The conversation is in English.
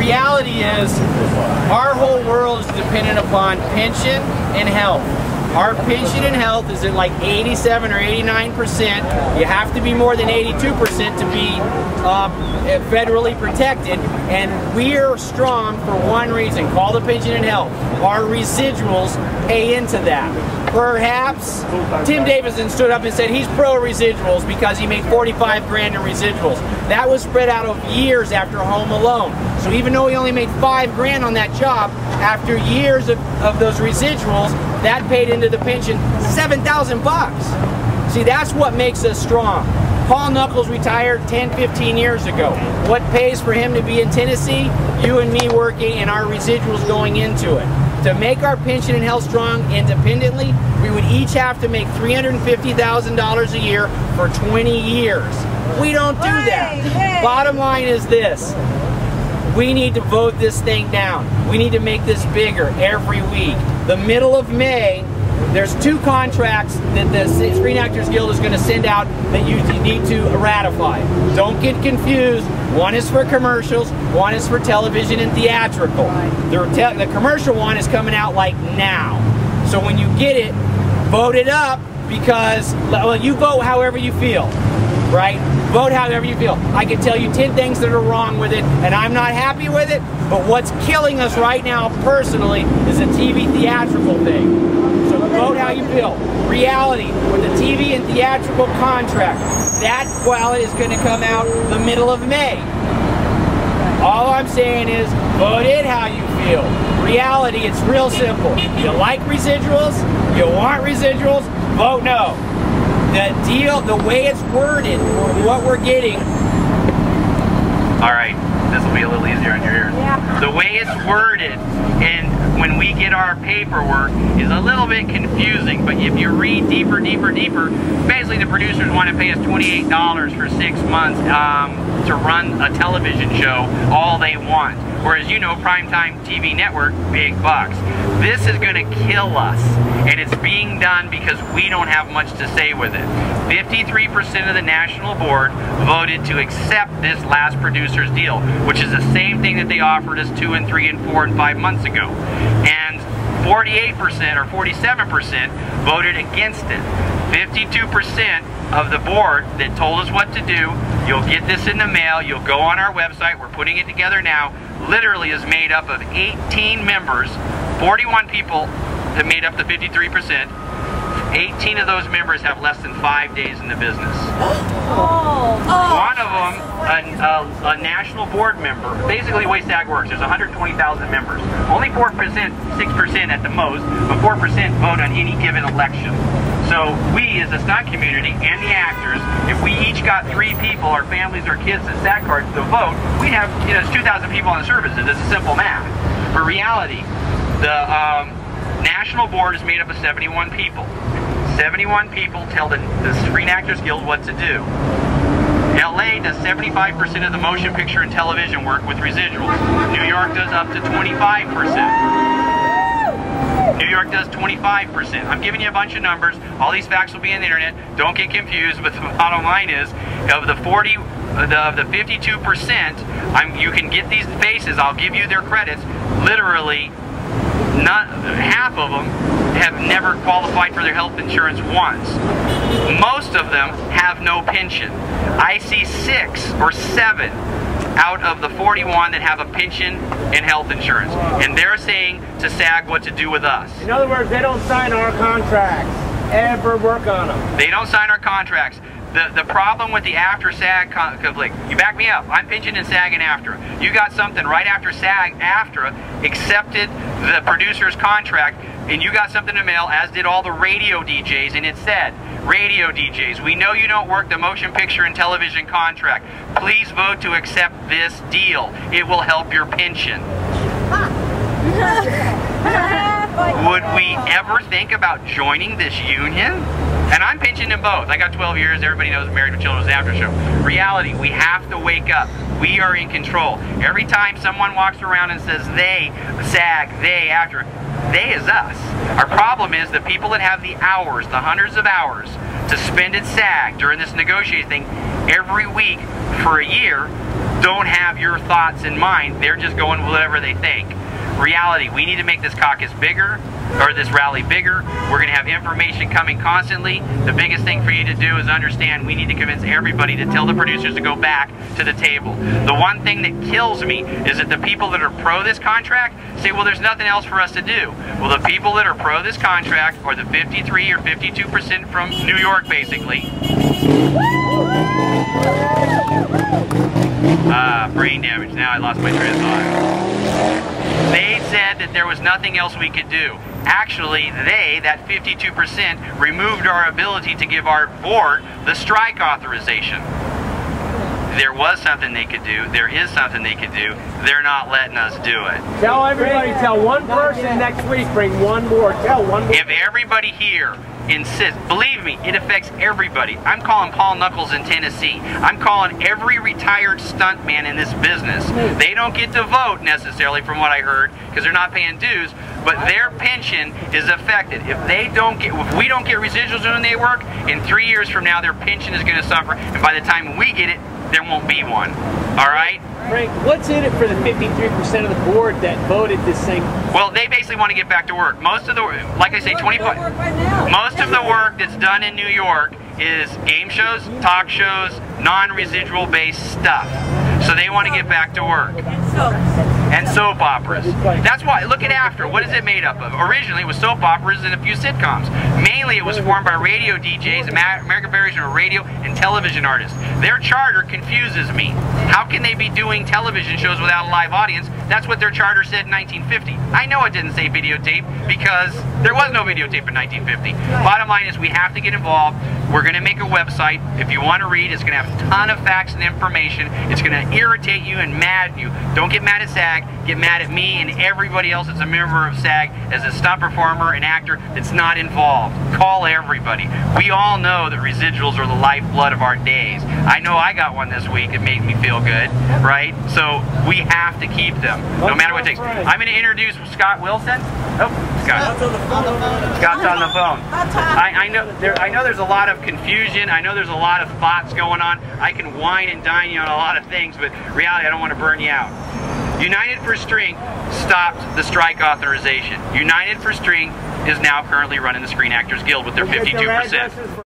reality is, our whole world is dependent upon pension and health. Our pension and health is at like 87 or 89%. You have to be more than 82% to be federally protected. And we're strong for one reason, call the pension and health. Our residuals pay into that. Perhaps Tim Davidson stood up and said he's pro residuals because he made 45 grand in residuals. That was spread out over years after Home Alone. So even though he only made 5 grand on that job, after years of those residuals, that paid into the pension $7,000. See, that's what makes us strong. Paul Knuckles retired 10, 15 years ago. What pays for him to be in Tennessee? You and me working and our residuals going into it. To make our pension and health strong independently, we would each have to make $350,000 a year for 20 years. We don't do that. Bottom line is this. We need to vote this thing down. We need to make this bigger every week. The middle of May, there's 2 contracts that the Screen Actors Guild is going to send out that you need to ratify. Don't get confused. One is for commercials, one is for television and theatrical. The commercial one is coming out like now. So when you get it, vote it up because, well, you vote however you feel, right? Vote however you feel. I can tell you 10 things that are wrong with it and I'm not happy with it, but what's killing us right now personally is a TV theatrical thing. So vote how you feel. Reality, with the TV and theatrical contract, that ballot is going to come out the middle of May. All I'm saying is, vote it how you feel. Reality, it's real simple. You like residuals, you want residuals, vote no. The deal, the way it's worded, what we're getting. All right, this will be a little easier on your ears. Yeah. The way it's worded, and when we get our paperwork, is a little bit confusing, but if you read deeper, basically the producers want to pay us $28 for 6 months to run a television show, all they want. Whereas, you know, primetime TV network, big bucks. This is going to kill us, and it's being done because we don't have much to say with it. 53% of the national board voted to accept this last producer's deal, which is the same thing that they offered us 2 and 3 and 4 and 5 months ago. And 48% or 47% voted against it. 52% of the board that told us what to do, you'll get this in the mail, you'll go on our website, we're putting it together now, literally is made up of 18 members, 41 people that made up the 53%. 18 of those members have less than 5 days in the business. One of them, a national board member, basically the way SAG works, there's 120,000 members. Only 4%, 6% at the most, but 4% vote on any given election. So we, as the stunt community and the actors, if we each got 3 people, our families or kids and SAG cards to vote, we'd have, you know, 2,000 people on the services. It's a simple math. For reality, the national board is made up of 71 people. 71 people tell the Screen Actors Guild what to do. LA does 75% of the motion picture and television work with residuals. New York does up to 25%. New York does 25%. I'm giving you a bunch of numbers. All these facts will be on the internet. Don't get confused, but the bottom line is, of the 52%, you can get these faces, I'll give you their credits, literally not half of them have never qualified for their health insurance once. Most of them have no pension. I see 6 or 7 out of the 41 that have a pension and health insurance. And they're saying to SAG what to do with us. In other words, they don't sign our contracts, ever work on them. They don't sign our contracts. The problem with the after-SAG conflict, you back me up, I'm pensioned in SAG and AFTRA. You got something right after SAG, AFTRA accepted the producer's contract, and you got something in the mail, as did all the radio DJs, and it said, radio DJs, we know you don't work the motion picture and television contract. Please vote to accept this deal. It will help your pension. Would we ever think about joining this union? And I'm pensioned in both. I got 12 years. Everybody knows Married with Children was an after show. Reality, we have to wake up. We are in control. Every time someone walks around and says they, SAG, they, after, they is us. Our problem is the people that have the hours, the hundreds of hours, to spend at SAG during this negotiating thing every week for a year don't have your thoughts in mind. They're just going with whatever they think. Reality, we need to make this caucus bigger, or this rally bigger. We're going to have information coming constantly. The biggest thing for you to do is understand we need to convince everybody to tell the producers to go back to the table. The one thing that kills me is that the people that are pro this contract say, well, there's nothing else for us to do. Well, the people that are pro this contract are the 53 or 52% from New York, basically. Brain damage. Now I lost my train of thought. They said that there was nothing else we could do. Actually, they, that 52%, removed our ability to give our board the strike authorization. There was something they could do. There is something they could do. They're not letting us do it. Tell everybody, tell one person next week, bring one more. Tell one more. If everybody here insists, believe me, it affects everybody. I'm calling Paul Knuckles in Tennessee. I'm calling every retired stuntman in this business. They don't get to vote necessarily, from what I heard, because they're not paying dues, but their pension is affected. If we don't get residuals when they work, in 3 years from now, their pension is going to suffer, and by the time we get it, there won't be one. All right? Frank, what's in it for the 53% of the board that voted this thing? Well, they basically want to get back to work. Most of the, like I say, 25. Most of the work that's done in New York is game shows, talk shows, non-residual based stuff. So they want to get back to work. And soap operas. That's why, look at AFTRA, what is it made up of? Originally it was soap operas and a few sitcoms. Mainly it was formed by radio DJs, American Variation Radio, and television artists. Their charter confuses me. How can they be doing television shows without a live audience? That's what their charter said in 1950. I know it didn't say videotape because there was no videotape in 1950. Bottom line is we have to get involved. We're going to make a website. If you want to read, it's going to have a ton of facts and information. It's going to irritate you and madden you. Don't get mad at SAG. Get mad at me and everybody else that's a member of SAG as a stunt performer and actor that's not involved. Call everybody. We all know that residuals are the lifeblood of our days. I know I got one this week. It made me feel good, right? So we have to keep them, no matter what it takes. I'm going to introduce Scott Wilson. Oh, Scott. Scott's on the phone. I know there's a lot of confusion. I know there's a lot of thoughts going on. I can wine and dine you on a lot of things, but reality, I don't want to burn you out. United for Strength stopped the strike authorization. United for Strength is now currently running the Screen Actors Guild with their 52%.